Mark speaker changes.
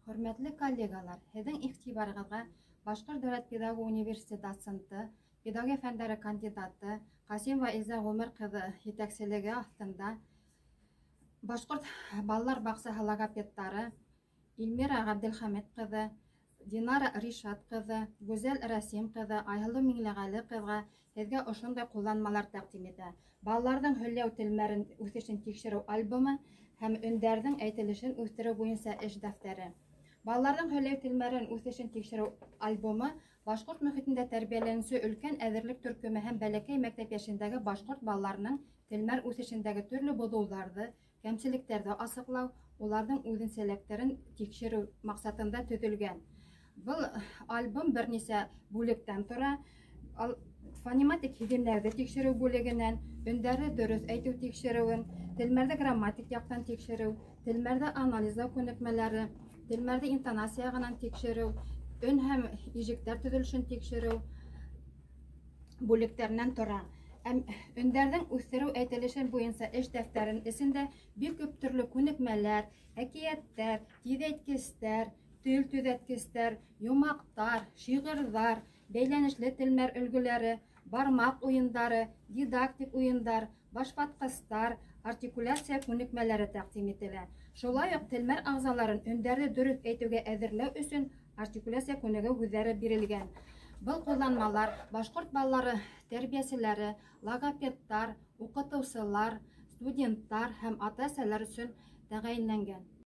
Speaker 1: Hörmətli kollegalar, һеҙҙең иғтибарығыҙға Башҡорт дәүләт педагог университеты доценты, педагогия фәндәре кандидаты Ҡасимова Илза Ғүмер ҡыҙы етәкселеге аҫтында Башҡорт балалар баҡсаһы логопедтары Илмира Ғабделхәмит ҡыҙы, Динара Ришат ҡыҙы, Гүзәл Рәсим ҡыҙы, Айһылыу Миңлеғәле ҡыҙға һеҙгә ошондай ҡулланмалар тәҡдим итә. Балаларҙың һөйләү телмәрен үҫешен тикшереү альбомы һәм өндәрҙең әйтелешен үҫтереү буйынса эш дәфтәре. Балаларҙың һөйләү телмәрен үҫешен тикшереү альбомы башҡорт мөхитендә тәрбиәләнеүсе өлкән әҙерлек төркөмө һәм бәләкәй мәктәп йәшендәге башҡорт балаларының телмәр үҫешендәге төрлө боҙоуҙарҙы, кәмселектәрҙе асыҡлау, уларҙың үҙенсәлектәрен тикшереү маҡсатында төҙөлгән. Был альбом бер нисә бүлектән тора. Фонематик һиҙемләрҙе тикшереү бүлегенән, өндәрҙе дөрөҫ әйтеү тикшереүен, телмәрҙе грамматик яҡтан тикшереү, телмәрҙе анализлау күнекмәләре, телмәрҙе интонация яғынан тикшереү, өн һәм ижектәр төҙөлөшөн тикшереү бүлектәренән тора. Өндәрҙең үҫтереү әйтелешен буйынса эш дәфтәрен эсендә бик күп төрлө күнекмәләр, әкиәттәр, тиҙәйткестәр, тел төҙәткестәр, йомаҡтар, шиғырҙар, бәйләнешле телмәр өлгөләре, бармаҡ уйындары, дидактик уйындар, башватҡыстар, артикуляция күнекмәләре тәҡдим ителә. Шулай уҡ телмәр ағзаларын өндәрҙе дөрөҫ әйтеүгә әҙерләү өсөн артикуляция күнегеү һүҙҙәре бирелгән. Был ҡулланмалар башҡорт балалары тәрбиәселәре, логопедтар, уҡытыусылар, студенттар һәм ата-әсәләр өсөн тәғәйенләнгән.